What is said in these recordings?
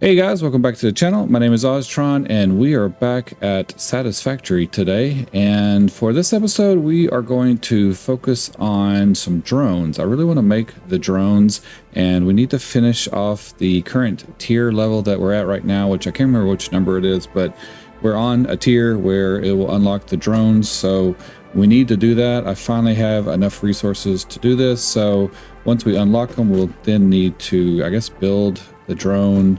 Hey guys, welcome back to the channel. My name is Oztron and we are back at Satisfactory today. And for this episode, we are going to focus on some drones. I really want to make the drones and we need to finish off the current tier level that we're at right now, which I can't remember which number it is, but we're on a tier where it will unlock the drones. So we need to do that. I finally have enough resources to do this. So once we unlock them, we'll then need to, I guess, build the drone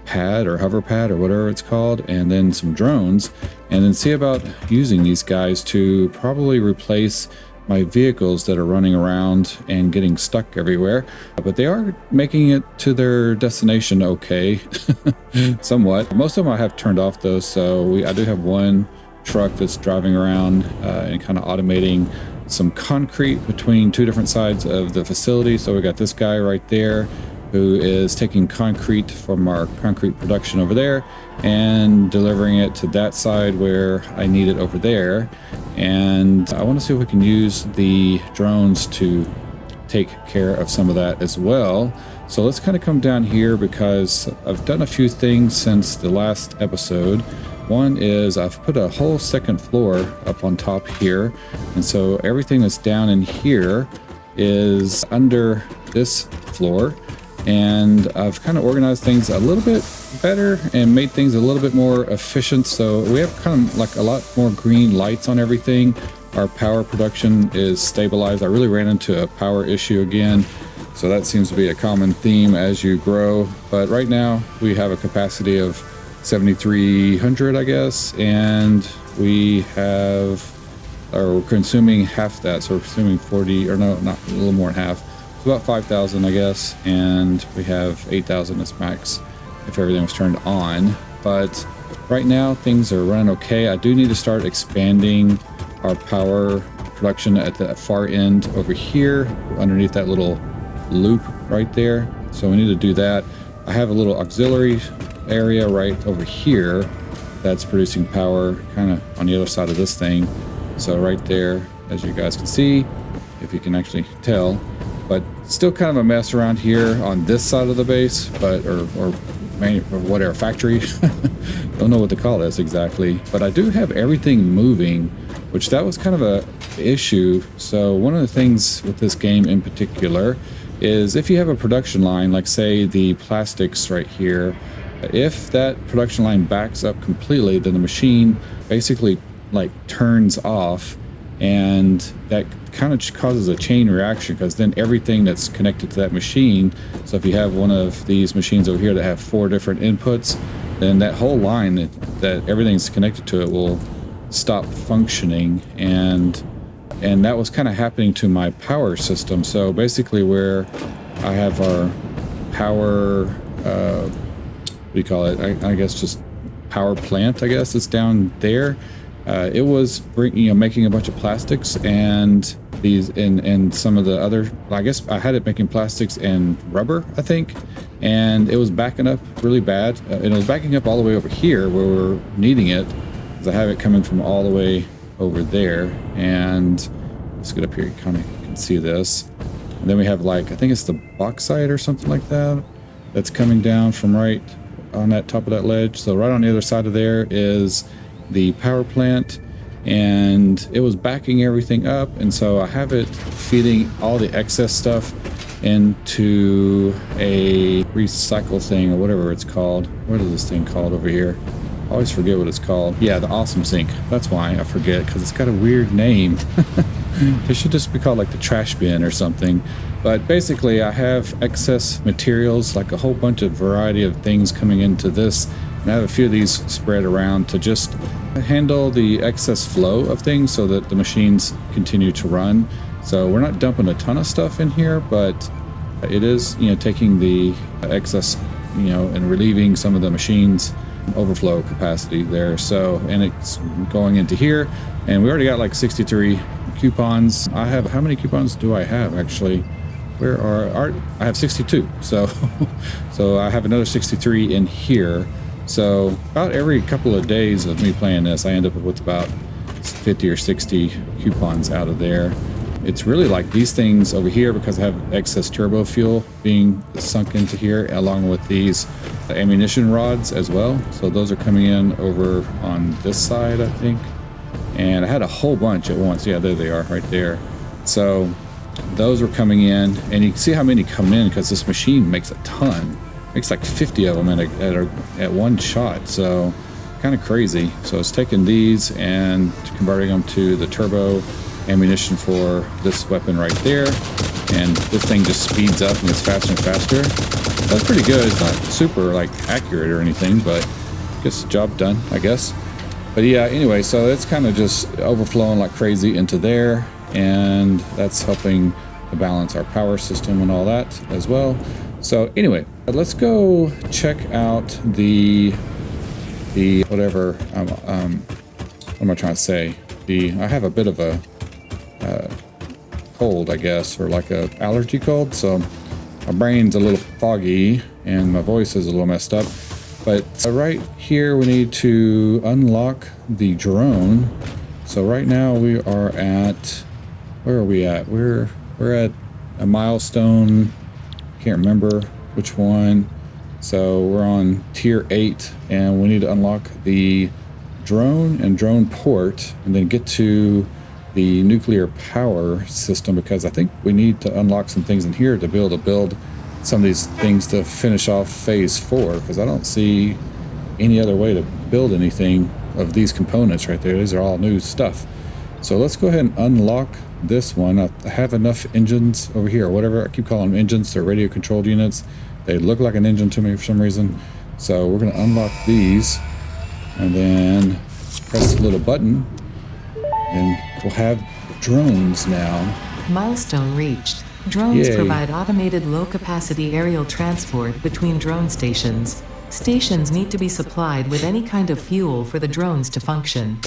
pad or hover pad or whatever it's called, and then some drones, and then see about using these guys to probably replace my vehicles that are running around and getting stuck everywhere. But they are making it to their destination okay. Somewhat. Most of them I have turned off though, so I do have one truck that's driving around and kind of automating some concrete between two different sides of the facility. So we got this guy right there who is taking concrete from our concrete production over there and delivering it to that side where I need it over there. And I want to see if we can use the drones to take care of some of that as well. So let's kind of come down here because I've done a few things since the last episode. One is I've put a whole second floor up on top here, and so everything that's down in here is under this floor. And I've kind of organized things a little bit better and made things a little bit more efficient. So we have kind of like a lot more green lights on everything. Our power production is stabilized. I really ran into a power issue again. So that seems to be a common theme as you grow. But right now we have a capacity of 7,300, I guess. And we have, or we're consuming half that. So we're consuming 40, or no, not a little more than half. About 5,000, I guess, and we have 8,000 as max if everything was turned on. But right now things are running okay. I do need to start expanding our power production at the far end over here underneath that little loop right there. So we need to do that. I have a little auxiliary area right over here that's producing power kind of on the other side of this thing. So right there, as you guys can see, if you can actually tell, but still kind of a mess around here on this side of the base, but or whatever factory. Don't know what to call this exactly, but I do have everything moving, which that was kind of a issue. So one of the things with this game in particular is if you have a production line, like say the plastics right here, if that production line backs up completely, then the machine basically like turns off, and that kind of causes a chain reaction because then everything that's connected to that machine, so if you have one of these machines over here that have 4 different inputs, then that whole line that everything's connected to it will stop functioning, and that was kind of happening to my power system. So basically where I have our power, what do you call it, I guess just power plant, I guess it's down there. It was making a bunch of plastics and these and some of the other, I guess I had it making plastics and rubber, I think, and it was backing up really bad. And it was backing up all the way over here where we're needing it, because I have it coming from all the way over there. And let's get up here, you kind of can see this. And then we have, like, I think it's the bauxite or something like that that's coming down from right on that top of that ledge. So right on the other side of there is the power plant, and it was backing everything up, and so I have it feeding all the excess stuff into a recycle thing or whatever it's called. What is this thing called over here? I always forget what it's called. Yeah, the awesome sink. That's why I forget, because it's got a weird name. It should just be called like the trash bin or something. But basically I have excess materials, like a whole bunch of variety of things coming into this. And I have a few of these spread around to just handle the excess flow of things so that the machines continue to run. So we're not dumping a ton of stuff in here, but it is, taking the excess, and relieving some of the machines' overflow capacity there. So, and it's going into here, and we already got like 63 coupons. I have, how many coupons do I have actually? Where are I have 62. So I have another 63 in here. So about every couple of days of me playing this, I end up with about 50 or 60 coupons out of there. it's really like these things over here, because I have excess turbo fuel being sunk into here, along with these ammunition rods as well. So those are coming in over on this side, I think. And I had a whole bunch at once. Yeah, there they are right there. So those were coming in, and you can see how many come in because this machine makes a ton. Makes like 50 of them at one shot. So kind of crazy. So it's taking these and converting them to the turbo ammunition for this weapon right there, and this thing just speeds up and gets faster and faster. That's pretty good. It's not super like accurate or anything, but gets the job done, I guess. But yeah, anyway, so it's kind of just overflowing like crazy into there, and that's helping to balance our power system and all that as well. So anyway, let's go check out the whatever, what am I trying to say? I have a bit of a cold, I guess, or like a allergy cold, so my brain's a little foggy and my voice is a little messed up. But right here we need to unlock the drone. So right now we are at, where are we at? We're at a milestone, can't remember which one. So we're on tier 8, and we need to unlock the drone and drone port, and then get to the nuclear power system, because I think we need to unlock some things in here to be able to build some of these things to finish off phase 4, because I don't see any other way to build anything of these components right there. These are all new stuff. So let's go ahead and unlock this one. I have enough engines over here, or whatever. I keep calling them engines. They're radio controlled units. They look like an engine to me for some reason. So we're going to unlock these, and then press the little button, and we'll have drones now. Milestone reached. Drones Yay. provide automated low-capacity aerial transport between drone stations. Stations need to be supplied with any kind of fuel for the drones to function.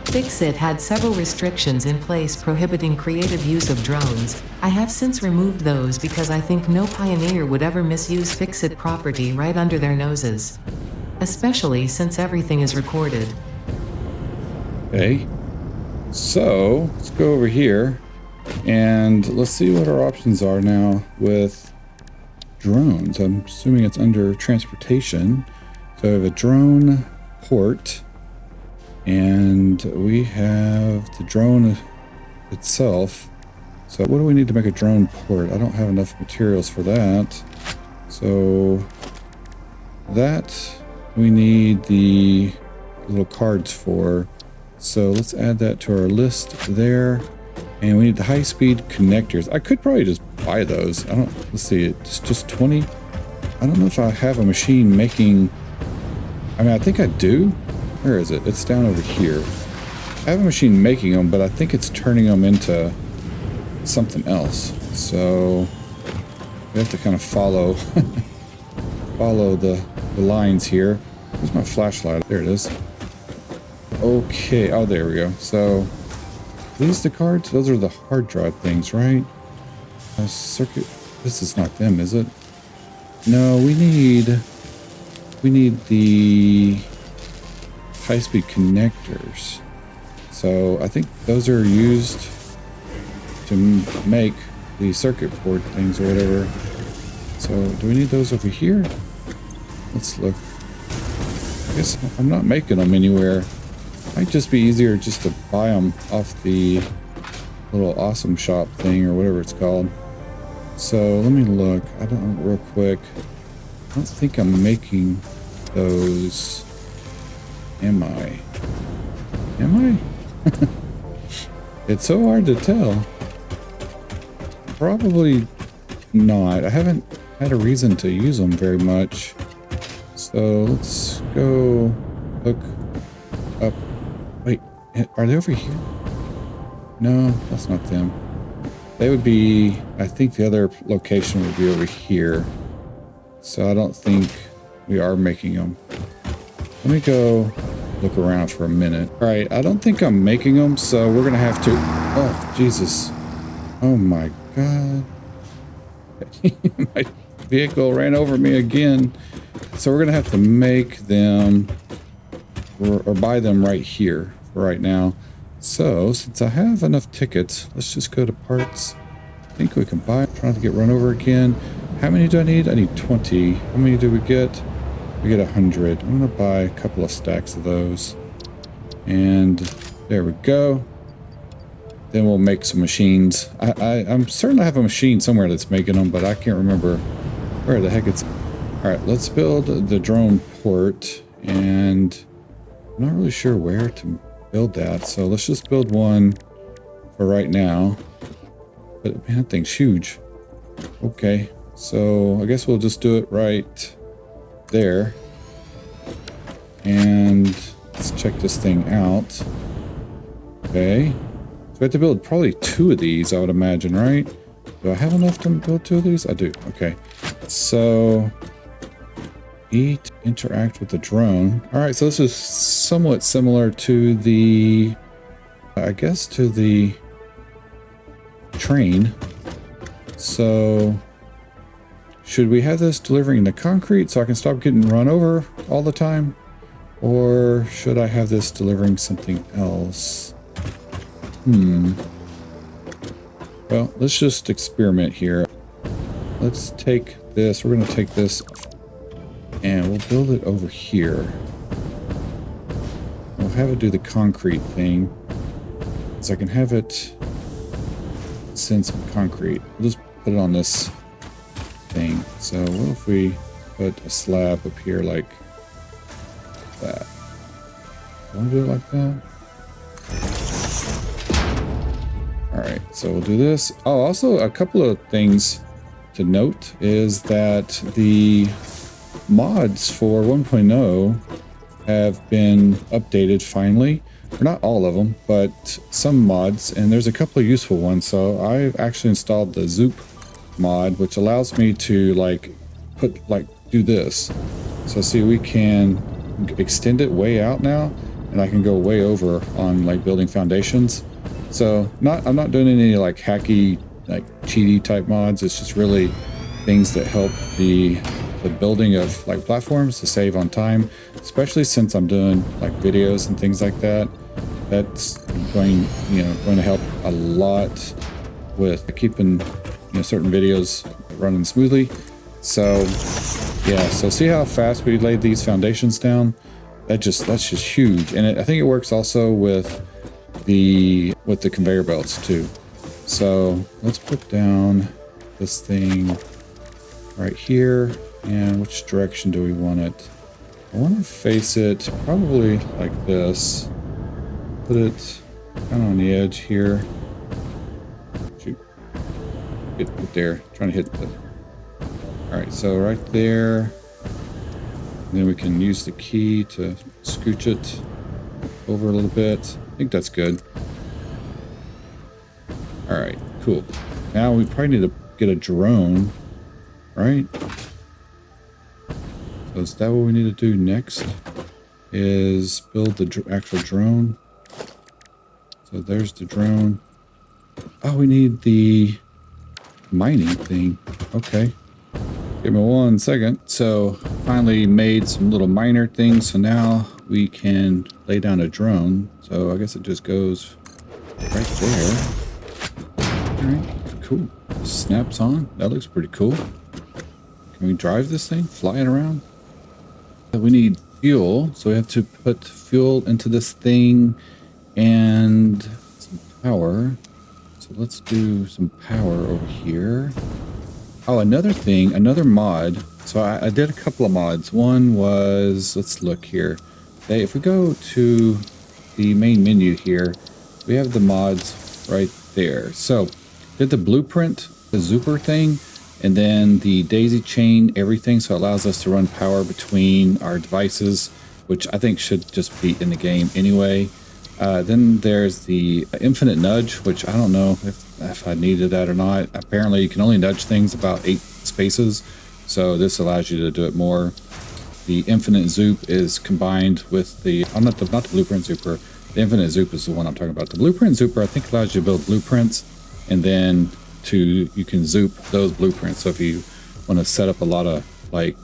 Fixit had several restrictions in place prohibiting creative use of drones. I have since removed those because I think no pioneer would ever misuse Fixit property right under their noses. Especially since everything is recorded. Okay. So let's go over here and let's see what our options are now with drones. I'm assuming it's under transportation. So I have a drone port, and we have the drone itself. So what do we need to make a drone port? I don't have enough materials for that. So that we need the little cards for. So let's add that to our list there. And we need the high-speed connectors. I could probably just buy those. Let's see, it's just 20. I don't know if I have a machine making, I mean, I think I do. Where is it? It's down over here. I have a machine making them, but I think it's turning them into something else. So we have to kind of follow the lines here. Where's my flashlight? There it is. Okay, oh, there we go. So these the cards? Those are the hard drive things, right? Circuit. This is not them, is it? No, we need the high-speed connectors. So I think those are used to make the circuit board things or whatever. So do we need those over here? Let's look. I guess I'm not making them anywhere. Might just be easier just to buy them off the little awesome shop thing or whatever it's called. So let me look. I don't know, real quick. I don't think I'm making those. Am I? Am I? It's so hard to tell. Probably not. I haven't had a reason to use them very much. So let's go look up. Wait, are they over here? No, that's not them. They would be, I think the other location would be over here. So I don't think we are making them. Let me go look around for a minute. All right, I don't think I'm making them, so we're gonna have to, oh, Jesus. Oh my God. My vehicle ran over me again. So we're gonna have to make them or buy them right here for right now. So since I have enough tickets, let's just go to parts. I think we can buy. I'm trying to get run over again. How many do I need? I need 20. How many do we get? We get 100. I'm gonna buy a couple of stacks of those. And there we go. Then we'll make some machines. I'm certain I have a machine somewhere that's making them, but I can't remember where the heck it's. All right, let's build the drone port, and I'm not really sure where to build that. So let's just build one for right now. But man, that thing's huge. Okay, so I guess we'll just do it right there. And let's check this thing out. Okay. So we have to build probably 2 of these, I would imagine, right? Do I have enough to build 2 of these? I do. Okay. So interact with the drone. All right. So this is somewhat similar to the, I guess, to the train. So should we have this delivering the concrete so I can stop getting run over all the time? Or should I have this delivering something else? Well, let's just experiment here. Let's take this. We're going to take this and we'll build it over here. We'll have it do the concrete thing. So I can have it send some concrete. We'll just put it on this thing. So what if we put a slab up here like that? Do I want to do it like that? Alright, so we'll do this. Oh, also a couple of things to note is that the mods for 1.0 have been updated finally. Or not all of them, but some mods, and there's a couple of useful ones. So I've actually installed the Zoop mod, which allows me to do this. So see, we can extend it way out now, and I can go way over on like building foundations. So I'm not doing any like hacky, like cheaty type mods. It's just really things that help the building of like platforms to save on time, especially since I'm doing like videos and things like that. That's going to help a lot with keeping certain videos running smoothly. So yeah, so see how fast we laid these foundations down? That's just huge, and I think it works also with the conveyor belts too. So let's put down this thing right here, and which direction do we want it? I want to face it probably like this. Put it kind of on the edge here. Shoot. Get there. Trying to hit the. All right, so right there. And then we can use the key to scooch it over a little bit. I think that's good. All right, cool. Now we probably need to get a drone, right? So is that what we need to do next? Is build the actual drone. So there's the drone. Oh, we need the mining thing. Okay. Give me 1 second. So finally made some little miner things. So now we can lay down a drone. So I guess it just goes right there. All right, cool. Snaps on. That looks pretty cool. Can we drive this thing? Fly it around? We need fuel. So we have to put fuel into this thing and some power. So let's do some power over here. Oh, another thing, another mod. So I did a couple of mods. One was, let's look here. Okay, if we go to the main menu here, we have the mods right there. So did the blueprint, the Zooper thing, and then the daisy chain everything. So it allows us to run power between our devices, which I think should just be in the game anyway. Then there's the infinite nudge, which I don't know if I needed that or not. Apparently you can only nudge things about 8 spaces. So this allows you to do it more. The infinite zoop is combined with the, not the blueprint zooper. The infinite zoop is the one I'm talking about. The blueprint zooper, I think, allows you to build blueprints, and then you can zoop those blueprints. So if you want to set up a lot of like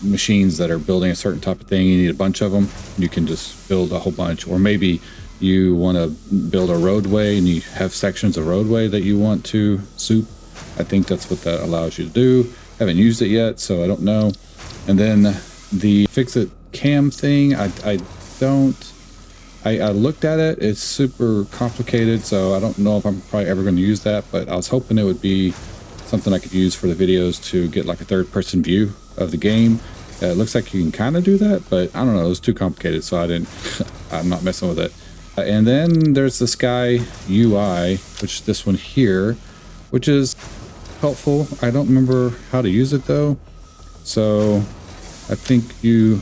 machines that are building a certain type of thing. You need a bunch of them. You can just build a whole bunch. Or maybe you want to build a roadway and you have sections of roadway that you want to soup. I think that's what that allows you to do. Haven't used it yet, so I don't know. And then the fix-it cam thing, I looked at it. It's super complicated, so I don't know if I'm probably ever going to use that, but I was hoping it would be something I could use for the videos to get like a third-person view of the game. It looks like you can kind of do that, but I don't know. It was too complicated, so I'm not messing with it. And then there's the Sky UI, which this one here, which is helpful. I don't remember how to use it though. So I think you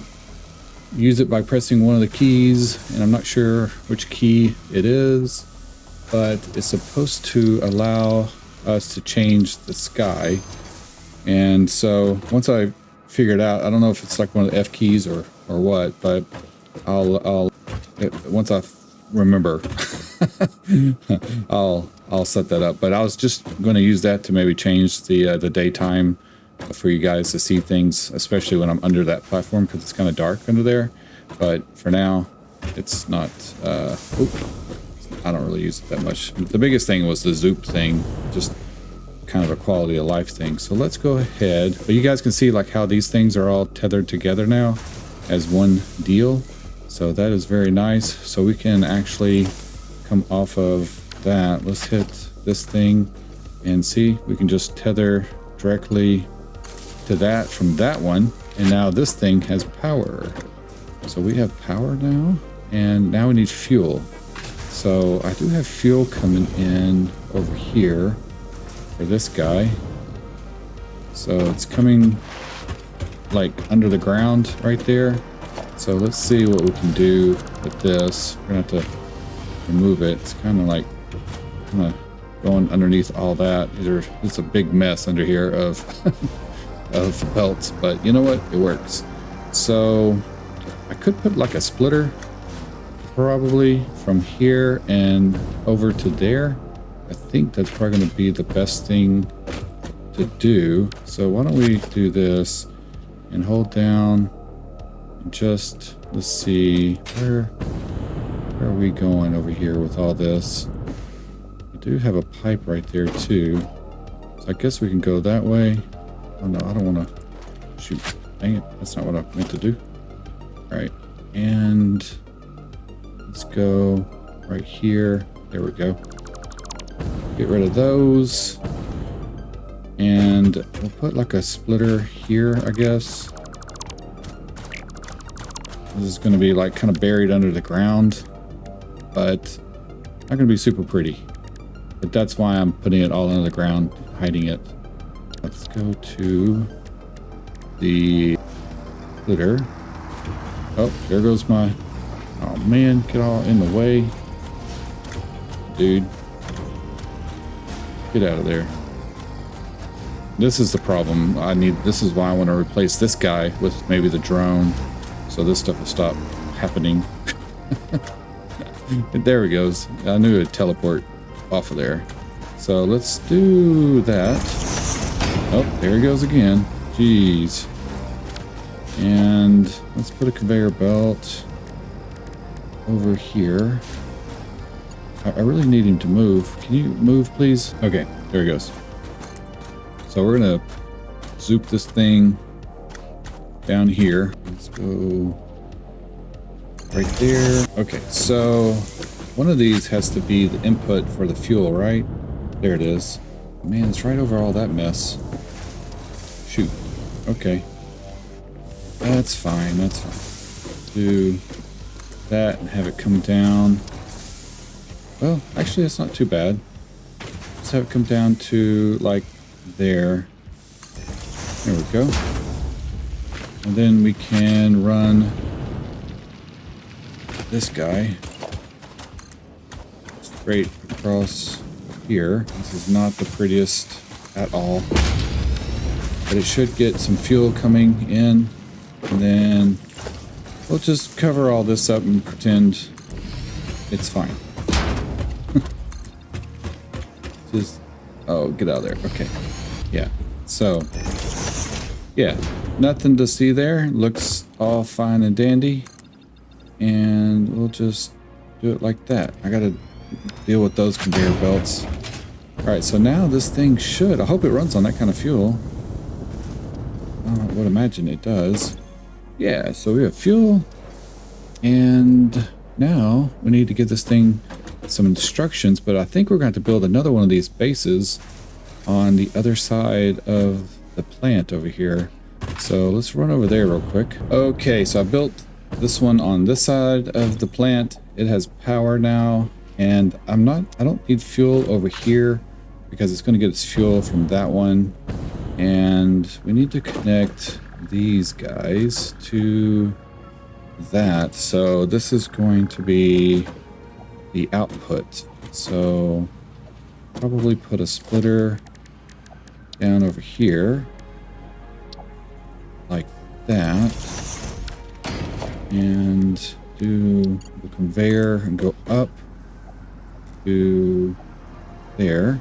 use it by pressing one of the keys, and I'm not sure which key it is, but it's supposed to allow us to change the sky. And so once I figure it out, I don't know if it's like one of the F keys or what, but once I remember, I'll set that up. But I was just going to use that to maybe change the daytime for you guys to see things, especially when I'm under that platform, because it's kind of dark under there. But for now, it's not. I don't really use it that much. The biggest thing was the zoop thing, just kind of a quality of life thing. So let's go ahead. But you guys can see like how these things are all tethered together now as one deal. So that is very nice. So we can actually come off of that. Let's hit this thing and see, we can just tether directly to that from that one. And now this thing has power. So we have power now, and now we need fuel. So I do have fuel coming in over here for this guy. So it's coming like under the ground right there. So let's see what we can do with this. We're gonna have to remove it. It's kind of going underneath all that. It's a big mess under here of of belts, but you know what? It works. So I could put like a splitter probably from here and over to there. I think that's probably going to be the best thing to do. So why don't we do this and hold down and just, let's see, where are we going over here with all this? I do have a pipe right there too. So I guess we can go that way. Oh no, I don't want to shoot. Dang it, that's not what I meant to do. All right, and let's go right here. There we go. Get rid of those. And we'll put like a splitter here, I guess. This is going to be like kind of buried under the ground, but not going to be super pretty. But that's why I'm putting it all under the ground, hiding it. Let's go to the splitter. Oh, there goes my... Oh man, get all in the way. Dude. Get out of there. This is the problem. This is why I want to replace this guy with maybe the drone, so this stuff will stop happening. There he goes. I knew it'd teleport off of there. So let's do that. Oh, there he goes again. Jeez. And let's put a conveyor belt over here. I really need him to move. Can you move, please? Okay, there he goes. So we're gonna zoop this thing down here. Let's go right there. Okay, so one of these has to be the input for the fuel, right? There it is. Man, it's right over all that mess. Shoot. Okay. That's fine, that's fine. Do that and have it come down. Well, actually, it's not too bad. Let's have it come down to, like, there. There we go. And then we can run this guy straight across here. This is not the prettiest at all, but it should get some fuel coming in, and then we'll just cover all this up and pretend it's fine. Just, oh, get out of there. Okay. Yeah. So, yeah. nothing to see there. Looks all fine and dandy. And we'll just do it like that. I gotta deal with those conveyor belts. All right, so now this thing should, I hope it runs on that kind of fuel. I would imagine it does. Yeah, so we have fuel. And now we need to give this thing some instructions, but I think we're going to have to build another one of these bases on the other side of the plant over here. So let's run over there real quick. Okay, so I built this one on this side of the plant. It has power now, and I don't need fuel over here because it's going to get its fuel from that one. And we need to connect these guys to that. So this is going to be the output. So probably put a splitter down over here like that, and do the conveyor and go up to there.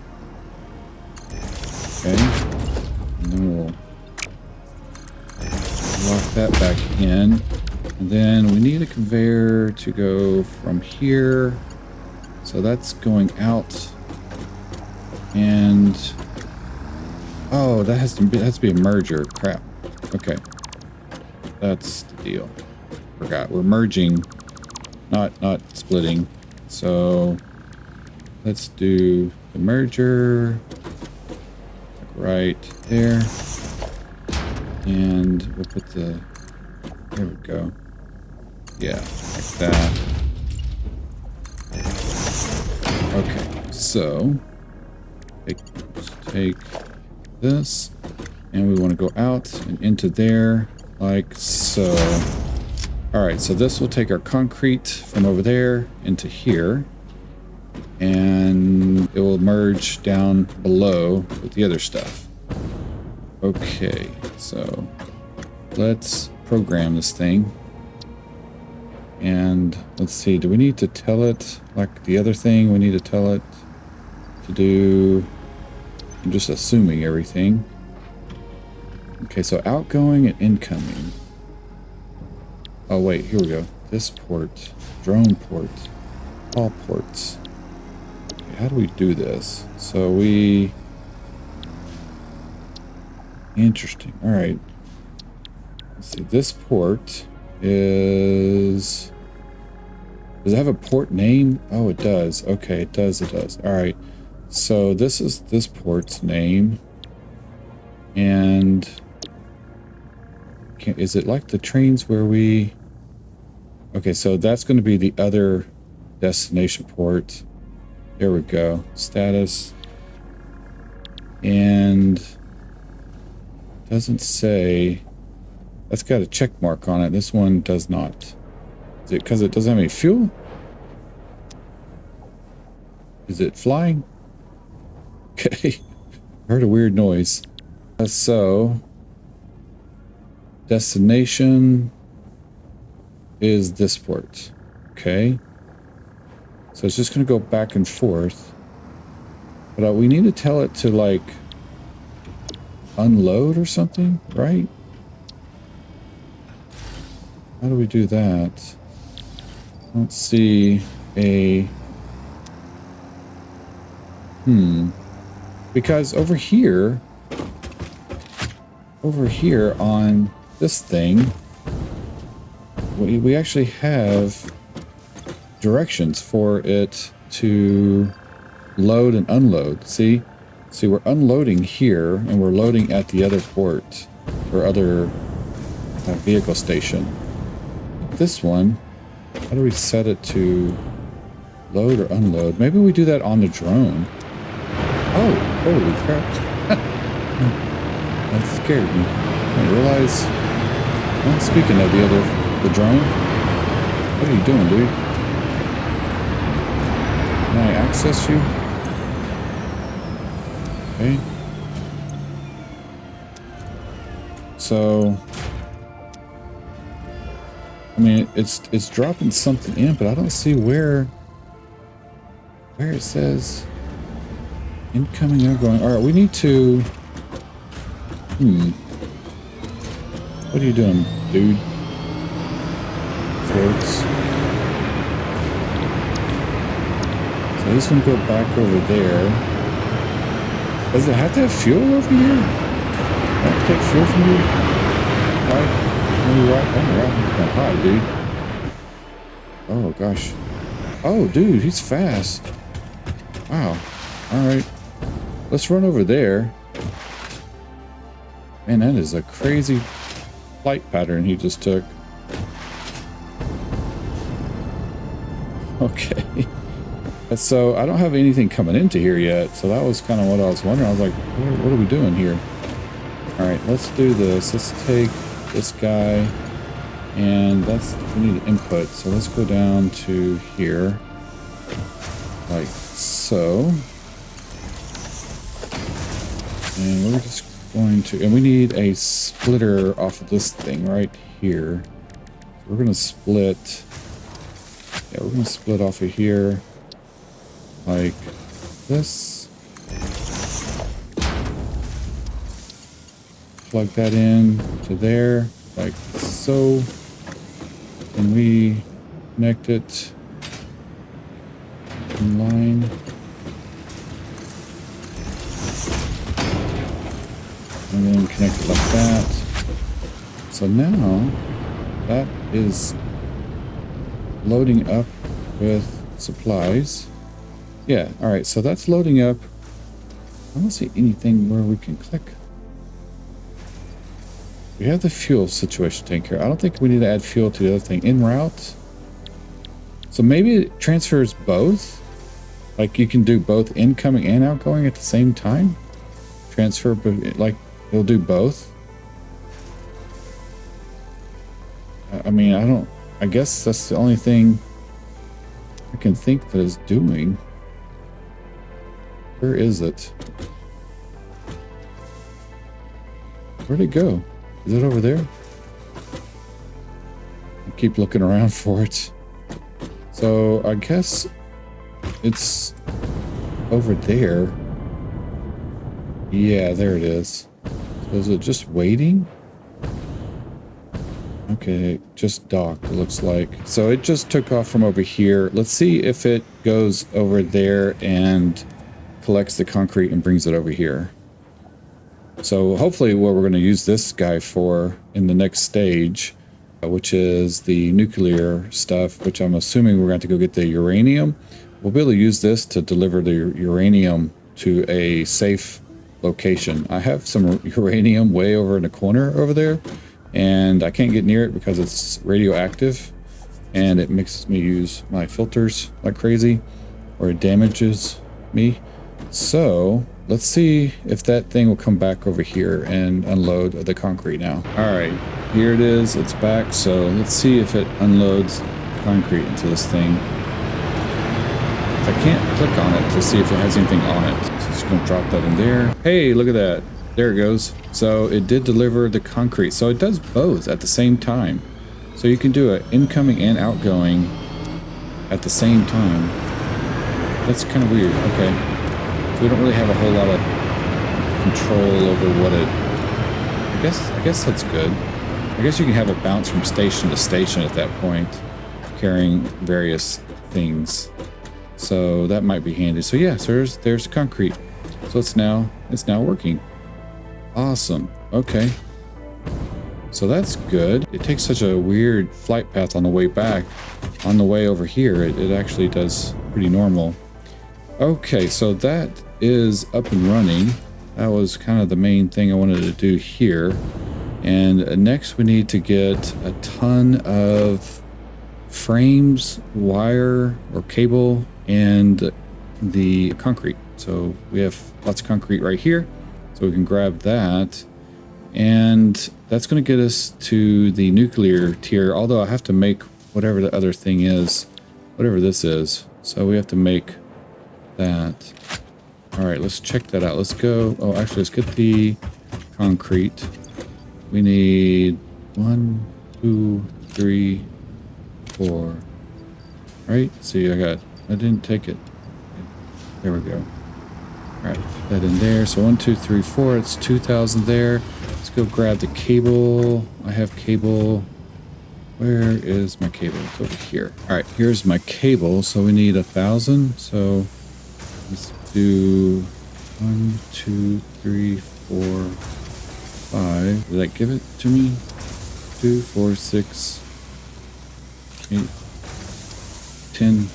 Okay, and then we'll lock that back in, and then we need a conveyor to go from here, so that's going out. And oh, that has to be a merger. Crap. Okay, that's the deal. Forgot we're merging, not splitting. So let's do the merger right there, and we'll put the, there we go. Yeah, like that. Okay, so take this, and we want to go out and into there like so. All right, so this will take our concrete from over there into here, and it will merge down below with the other stuff. Okay, so let's program this thing. And let's see, do we need to tell it like the other thing? We need to tell it to do, I'm just assuming everything. Okay, so outgoing and incoming. Oh wait, here we go. This port, drone port, all ports. Okay, how do we do this? So we, interesting. All right. Let's see, this port is, does it have a port name? Oh, it does. Okay, it does. All right. So this is this port's name. And is it like the trains where we, okay, so that's going to be the other destination port. There we go. Status. And doesn't say, that's got a check mark on it. This one does not. Is it because it doesn't have any fuel? Is it flying? Okay. Heard a weird noise. So destination is this port. Okay. So it's just going to go back and forth. But we need to tell it to like unload or something, right? How do we do that? Let's see a, because over here on this thing, we actually have directions for it to load and unload. See, we're unloading here and we're loading at the other port or other vehicle station. This one, how do we set it to load or unload? Maybe we do that on the drone. Oh, holy crap. That scared me. I realize, well, speaking of the drone, what are you doing, dude? Can I access you? Okay. So, I mean, it's dropping something in, but I don't see where it says incoming or outgoing. All right, we need to, What are you doing, dude? Floats. So he's gonna go back over there. Does it have to have fuel over here? Have to take fuel from you? Right? Oh, hi, dude. Oh, gosh. Oh, dude, he's fast. Wow. All right. Let's run over there. Man, that is a crazy flight pattern he just took. Okay. So I don't have anything coming into here yet. So that was kind of what I was wondering. I was like, what are we doing here? All right, let's do this. Let's take this guy, and we need input. So let's go down to here, like so. And we're just going to, and we need a splitter off of this thing right here. We're going to split. Yeah, we're going to split off of here like this. Plug that in to there like so. And we connect it in line. And then connect it like that. So now that is loading up with supplies. Yeah, all right, so that's loading up. I don't see anything where we can click. We have the fuel situation taken care of. I don't think we need to add fuel to the other thing. En route. So maybe it transfers both. Like you can do both incoming and outgoing at the same time. Transfer, like it'll do both. I mean, I guess that's the only thing I can think that it's doing. Where is it? Where'd it go? Is it over there? I keep looking around for it. So I guess it's over there. Yeah, there it is. So is it just waiting? Okay, just docked, it looks like. So it just took off from over here. Let's see if it goes over there and collects the concrete and brings it over here. So hopefully what we're going to use this guy for in the next stage, which is the nuclear stuff, which I'm assuming we're going to have to go get the uranium. We'll be able to use this to deliver the uranium to a safe location. I have some uranium way over in the corner over there, and I can't get near it because it's radioactive, and it makes me use my filters like crazy, or it damages me. So let's see if that thing will come back over here and unload the concrete now. All right, here it is. It's back. So let's see if it unloads concrete into this thing. I can't click on it to see if it has anything on it. So it's going to drop that in there. Hey, look at that. There it goes. So it did deliver the concrete. So it does both at the same time. So you can do it incoming and outgoing at the same time. That's kind of weird. Okay. We don't really have a whole lot of control over what it... I guess that's good. I guess you can have it bounce from station to station at that point, carrying various things. So that might be handy. So yeah, so there's concrete. So it's now working. Awesome. Okay. So that's good. It takes such a weird flight path on the way back. On the way over here, it actually does pretty normal. Okay, so that is up and running. That was kind of the main thing I wanted to do here. And next we need to get a ton of frames, wire or cable, and the concrete. So we have lots of concrete right here, so we can grab that. And that's going to get us to the nuclear tier, although I have to make whatever the other thing is, whatever this is. So we have to make that. All right, let's check that out. Let's go. Oh, actually, let's get the concrete. We need 1, 2, 3, 4. Right? See, I didn't take it. There we go. All right, put that in there. So 1, 2, 3, 4. It's 2,000 there. Let's go grab the cable. I have cable. Where is my cable? It's over here. All right, here's my cable. So we need 1,000. So let's do 1, 2, 3, 4, 5. Did that give it to me? 2, 4, 6, 8, 10.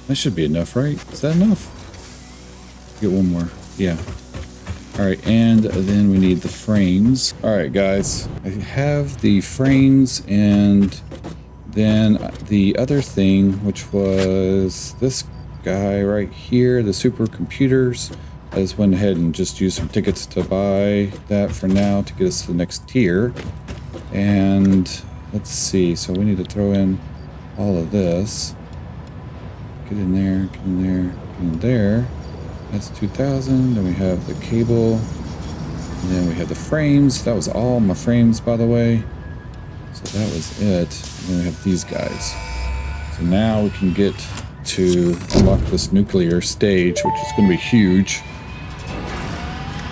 That should be enough, right? Is that enough? Get one more. Yeah. All right, and then we need the frames. All right, guys, I have the frames, and then the other thing, which was this guy right here, the supercomputers. I just went ahead and just used some tickets to buy that for now to get us to the next tier. And let's see, so we need to throw in all of this. Get in there, get in there, get in there. That's 2,000. Then we have the cable. And then we have the frames. That was all my frames, by the way. So that was it. And then we have these guys. So now we can get to unlock this nuclear stage, which is going to be huge.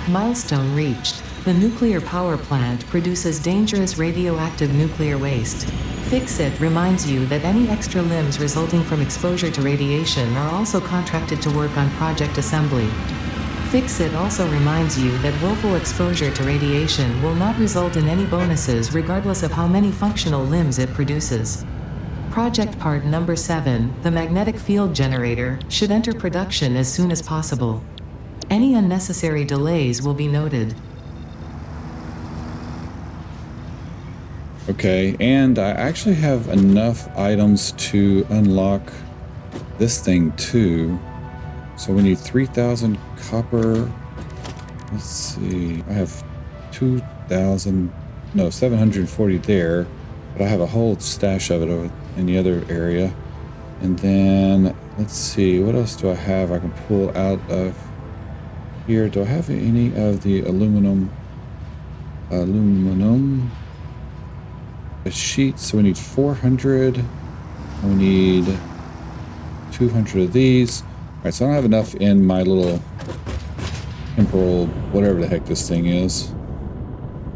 Milestone reached. The nuclear power plant produces dangerous radioactive nuclear waste. Fix-It reminds you that any extra limbs resulting from exposure to radiation are also contracted to work on project assembly. Fix-It also reminds you that willful exposure to radiation will not result in any bonuses regardless of how many functional limbs it produces. Project part number 7, the magnetic field generator, should enter production as soon as possible. Any unnecessary delays will be noted. Okay, and I actually have enough items to unlock this thing too. So we need 3,000 copper. Let's see, I have 740 there, but I have a whole stash of it over in the other area. And then let's see, what else do I have I can pull out of here? Do I have any of the aluminum sheets? So we need 400. We need 200 of these. All right, so I don't have enough in my little temporal, whatever the heck this thing is.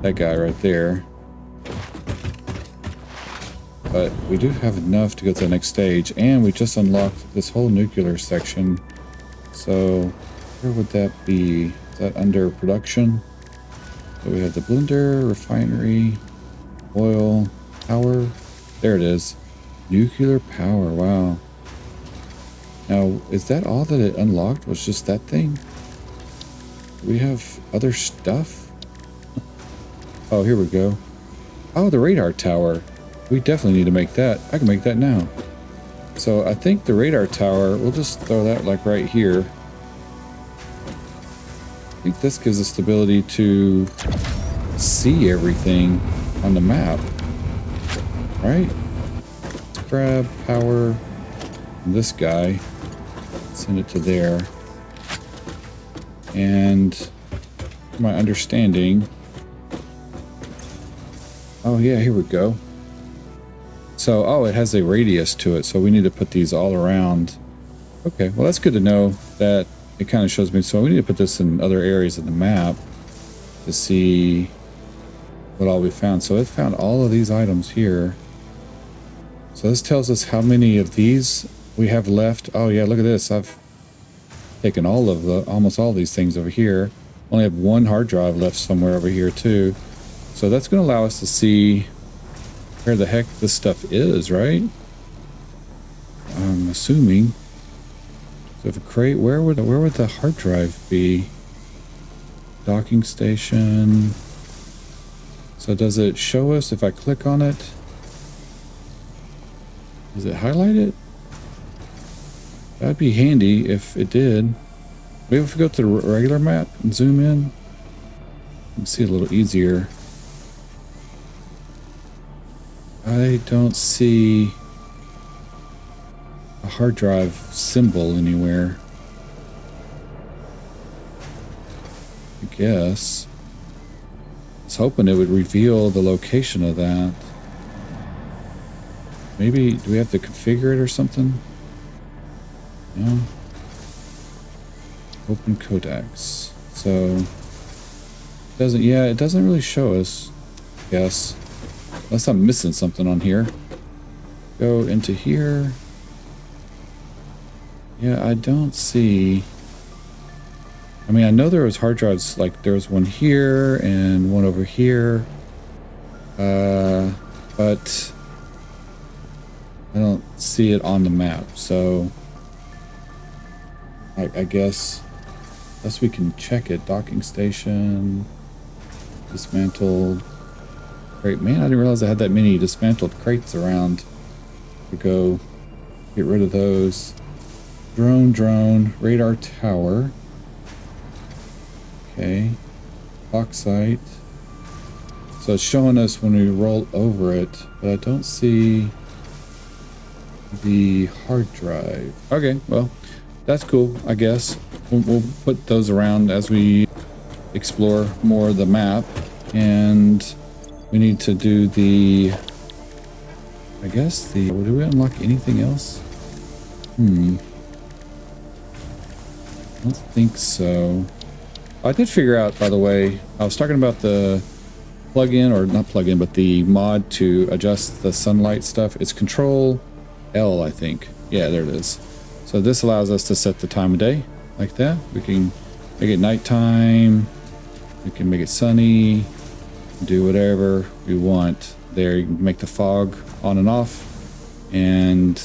That guy right there. But we do have enough to go to the next stage, and we just unlocked this whole nuclear section. So where would that be? Is that under production? So we have the blender, refinery, oil, power. There it is. Nuclear power. Wow. Now, is that all that it unlocked? Was just that thing? Do we have other stuff? Oh, here we go. Oh, the radar tower. We definitely need to make that. I can make that now. So I think the radar tower, we'll just throw that like right here. I think this gives us the ability to see everything on the map. Right? Let's grab power from this guy. Send it to there. And my understanding. Oh yeah, here we go. So, oh, it has a radius to it, so we need to put these all around. Okay, well that's good to know that it kind of shows me. So we need to put this in other areas of the map to see what all we found. So it found all of these items here. So this tells us how many of these we have left. Oh yeah, look at this. I've taken all of almost all these things over here. Only have one hard drive left somewhere over here too. So that's going to allow us to see where the heck this stuff is, right? I'm assuming. So if a crate, where would the hard drive be? Docking station. So does it show us if I click on it? Does it highlight it? That'd be handy if it did. Maybe if we go to the regular map and zoom in, you can see it a little easier. I don't see a hard drive symbol anywhere. I guess. I was hoping it would reveal the location of that. Maybe, do we have to configure it or something? No. Open codecs. So Doesn't, yeah, it doesn't really show us. Yes. Unless I'm missing something on here. Go into here. Yeah, I don't see. I mean, I know there was hard drives, like there was one here and one over here. But I don't see it on the map, so I guess unless we can check it. Docking station, dismantled crate. Man, I didn't realize I had that many dismantled crates around. To go get rid of those. Drone, radar tower. Okay, bauxite. So it's showing us when we roll over it, but I don't see the hard drive. Okay, well, that's cool, I guess. We'll put those around as we explore more of the map. And we need to do the, I guess the, do we unlock anything else? I don't think so. I did figure out, by the way, I was talking about the plug-in, or not plug-in, but the mod to adjust the sunlight stuff. It's Control L, I think. Yeah, there it is. So this allows us to set the time of day like that. We can make it nighttime. We can make it sunny. Do whatever we want. There, you can make the fog on and off, and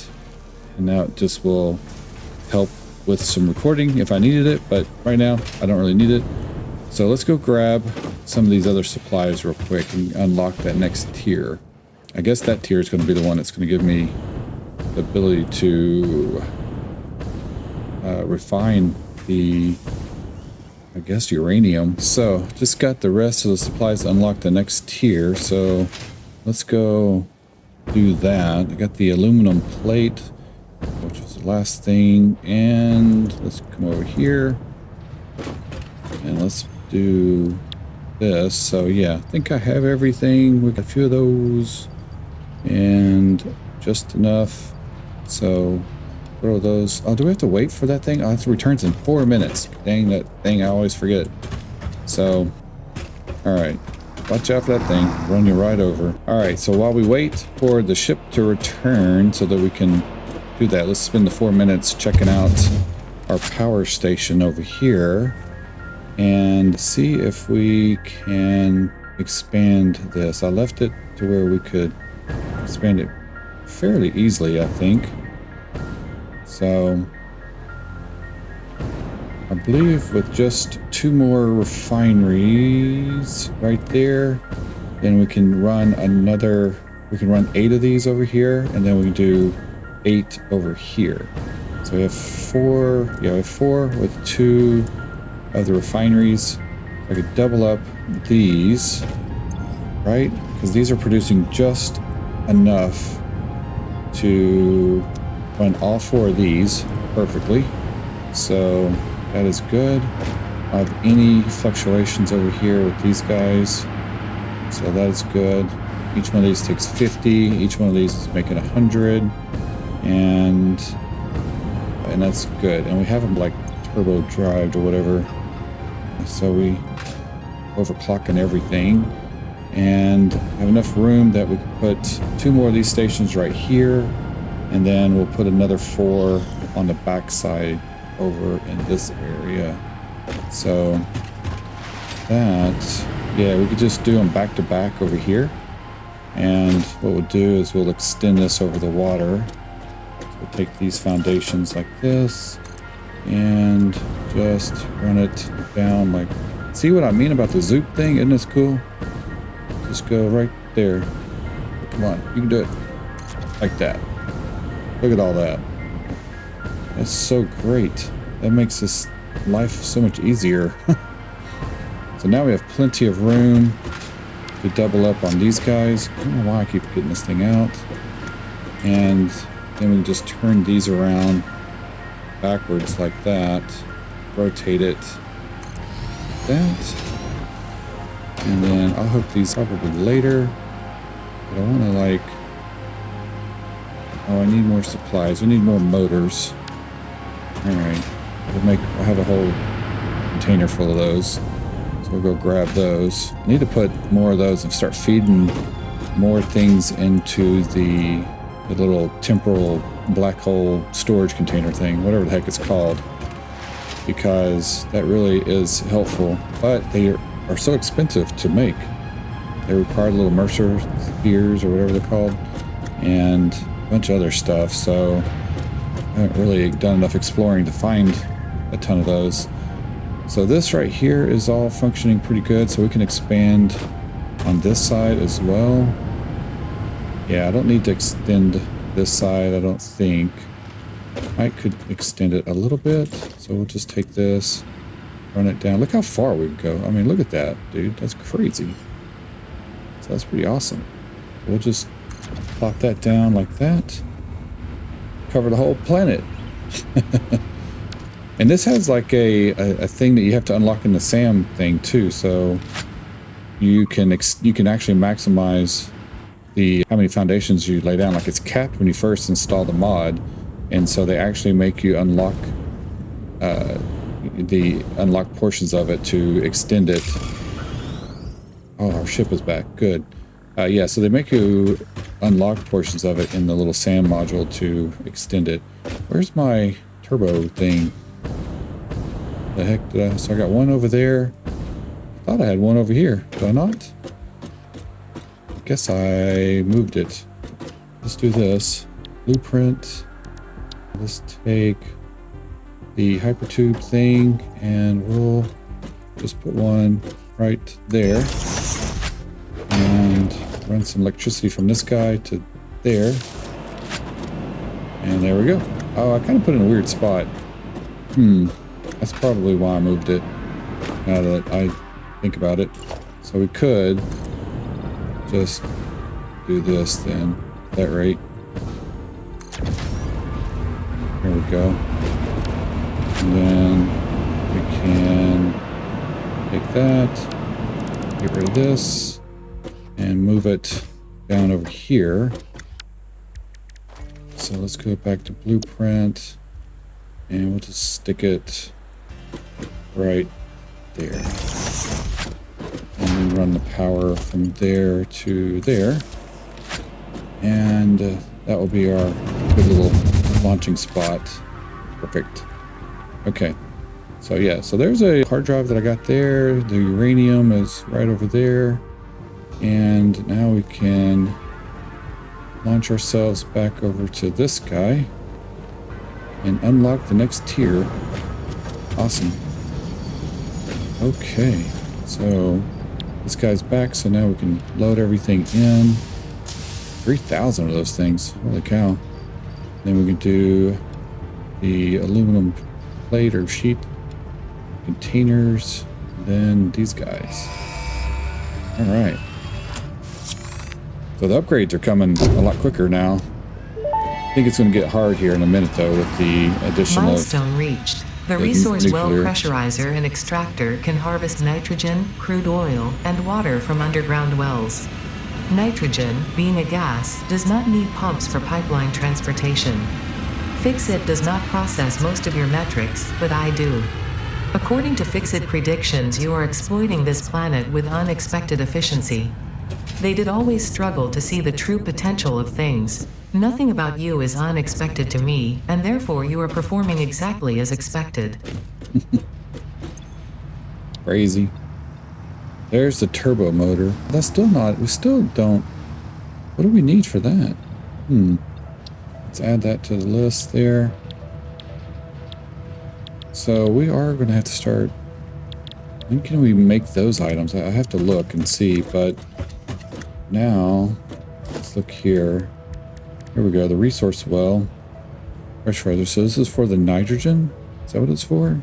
now it just will help with some recording if I needed it, but right now I don't really need it. So let's go grab some of these other supplies real quick and unlock that next tier. I guess that tier is going to be the one that's going to give me the ability to refine the, I guess, uranium. So just got the rest of the supplies to unlock the next tier, so let's go do that. I got the aluminum plate, which was the last thing, and let's come over here and let's do this. So yeah, I think I have everything. We got a few of those and just enough. So throw those. Oh, do we have to wait for that thing? Oh, it returns in 4 minutes. Dang, that thing, I always forget. So all right, watch out for that thing, run you right over. All right, so while we wait for the ship to return so that we can do that, let's spend the 4 minutes checking out our power station over here and see if we can expand this. I left it to where we could expand it fairly easily, I think. So I believe with just 2 more refineries right there, then we can run another, we can run 8 of these over here, and then we can do 8 over here. So we have 4, yeah, we have 4 with 2 of the refineries. I could double up these, right? Because these are producing just enough to run all 4 of these perfectly. So that is good. I have any fluctuations over here with these guys, so that is good. Each one of these takes 50. Each one of these is making 100, and that's good. And we have them like turbo drive or whatever, so we overclocking everything, and have enough room that we can put 2 more of these stations right here, and then we'll put another 4 on the back side over in this area. So that, yeah, we could just do them back to back over here, and what we'll do is we'll extend this over the water. So we'll take these foundations like this and just run it down. Like, see what I mean about the zoop thing? Isn't this cool? Just go right there. Come on, you can do it like that. Look at all that. That's so great. That makes this life so much easier. So now we have plenty of room to double up on these guys. I don't know why I keep getting this thing out. And then we can just turn these around backwards like that. Rotate it like that. And then I'll hook these probably later. But I want to like... Oh, I need more supplies. We need more motors. Alright. I'll have a whole container full of those. So we'll go grab those. I need to put more of those and start feeding more things into the little temporal black hole storage container thing, whatever the heck it's called, because that really is helpful. But they are so expensive to make. They require little Mercer spheres or whatever they're called, and a bunch of other stuff. So I haven't really done enough exploring to find a ton of those. So this right here is all functioning pretty good, so we can expand on this side as well. Yeah, I don't need to extend this side, I don't think. I could extend it a little bit, so we'll just take this, run it down. Look how far we can go. I mean, look at that, dude. That's crazy. So that's pretty awesome. We'll just plop that down like that. Cover the whole planet. And this has like a thing that you have to unlock in the SAM thing too, so you can actually maximize how many foundations you lay down. Like it's capped when you first install the mod, and so they actually make you unlock the unlocked portions of it to extend it. Oh, our ship is back. Good. Yeah, so they make you unlock portions of it in the little SAM module to extend it. Where's my turbo thing? The heck did I? So I got one over there. I thought I had one over here. Did I not? I guess I moved it. Let's do this. Blueprint. Let's take the hypertube thing and we'll just put one right there. And run some electricity from this guy to there. And there we go. Oh, I kind of put it in a weird spot. That's probably why I moved it, now that I think about it. So we could just do this then, at that rate. There we go. And then we can take that, get rid of this, and move it down over here. So let's go back to blueprint, and we'll just stick it right there. And then run the power from there to there. And that will be our good little launching spot. Perfect. Okay. So yeah, so there's a hard drive that I got there. The uranium is right over there. And now we can launch ourselves back over to this guy and unlock the next tier. Awesome. Okay, so this guy's back, so now we can load everything in. 3,000 of those things. Holy cow. Then we can do the aluminum plate or sheet containers, then these guys. All right. So the upgrades are coming a lot quicker now. I think it's going to get hard here in a minute, though, with the addition Milestone reached. The resource well pressurizer and extractor can harvest nitrogen, crude oil, and water from underground wells. Nitrogen, being a gas, does not need pumps for pipeline transportation. Fixit does not process most of your metrics, but I do. According to Fixit predictions, you are exploiting this planet with unexpected efficiency. They did always struggle to see the true potential of things. Nothing about you is unexpected to me, and therefore you are performing exactly as expected. Crazy. There's the turbo motor. That's still not, we still don't, what do we need for that? Let's add that to the list there. So we are going to have to start, when can we make those items? I have to look and see, but now, let's look here. Here we go, the resource well. Pressurizer, so this is for the nitrogen? Is that what it's for?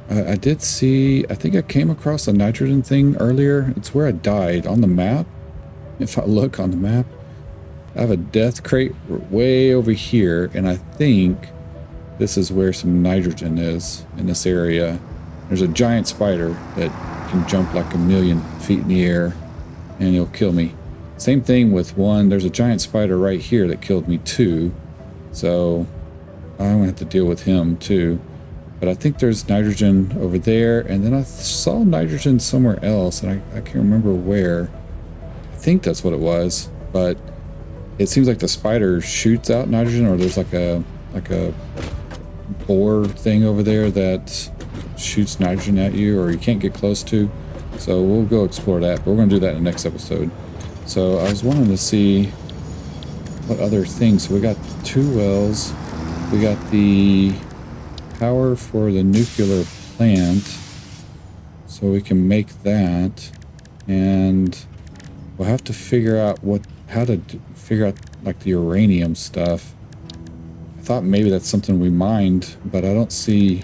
I did see, I think I came across a nitrogen thing earlier. It's where I died on the map. If I look on the map, I have a death crate way over here, and I think this is where some nitrogen is in this area. There's a giant spider that can jump like 1,000,000 feet in the air, and he'll kill me. Same thing with one, there's a giant spider right here that killed me too. So I'm gonna have to deal with him too. but I think there's nitrogen over there, and then I saw nitrogen somewhere else, and I can't remember where. I think that's what it was, but it seems like the spider shoots out nitrogen, or there's like a bore thing over there that shoots nitrogen at you, or you can't get close to. So we'll go explore that, but we're going to do that in the next episode. So I was wanting to see what other things. So we got 2 wells. We got the power for the nuclear plant, so we can make that, and we'll have to figure out how to figure out like the uranium stuff. I thought maybe that's something we mined, but I don't see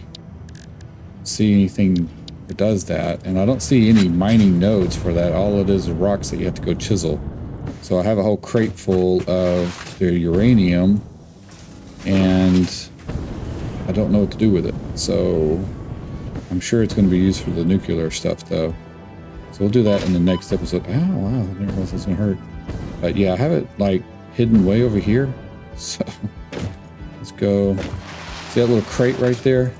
anything that does that, and I don't see any mining nodes for that. All it is rocks that you have to go chisel. So I have a whole crate full of the uranium, and I don't know what to do with it. So I'm sure it's going to be used for the nuclear stuff, though. So we'll do that in the next episode. Oh wow, I didn't realize this was going to hurt. But yeah, I have it like hidden way over here. So let's go. See that little crate right there?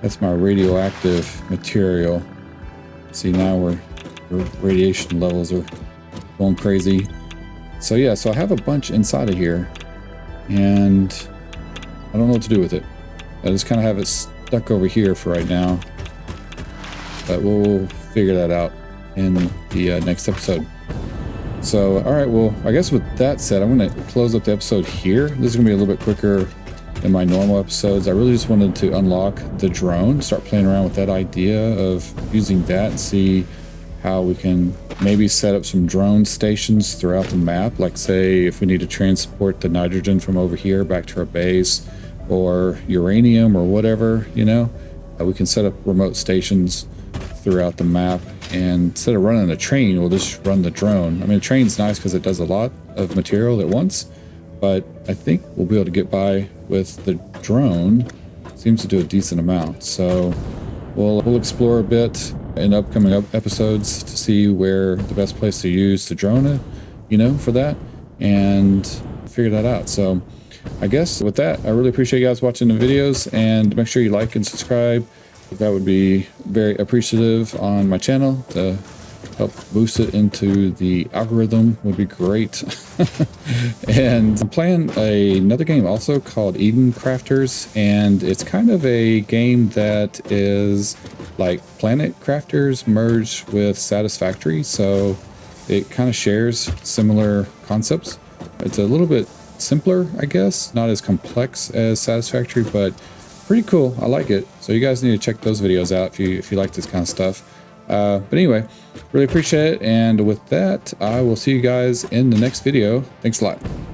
That's my radioactive material. See, now we're radiation levels are going crazy. So yeah, so I have a bunch inside of here, and I don't know what to do with it. I just kind of have it stuck over here for right now, but we'll figure that out in the next episode. So all right, well, I guess with that said, I'm going to close up the episode here. This is going to be a little bit quicker in my normal episodes. I really just wanted to unlock the drone, start playing around with that idea of using that, and see how we can maybe set up some drone stations throughout the map. Like say if we need to transport the nitrogen from over here back to our base, or uranium or whatever, you know, we can set up remote stations throughout the map, and instead of running a train, we'll just run the drone. I mean, a train's nice because it does a lot of material at once, but I think we'll be able to get by with the drone. Seems to do a decent amount. So we'll explore a bit in upcoming episodes to see where the best place to use the drone, you know, for that, and figure that out. So I guess with that, I really appreciate you guys watching the videos, and make sure you like and subscribe. That would be very appreciative on my channel. To help boost it into the algorithm would be great. And I'm playing another game also called Eden Crafters, and it's kind of a game that is like Planet Crafters merged with Satisfactory, so it kind of shares similar concepts. It's a little bit simpler, I guess, not as complex as Satisfactory, but pretty cool. I like it. So you guys need to check those videos out if you like this kind of stuff. But anyway, really appreciate it. And with that, I will see you guys in the next video. Thanks a lot.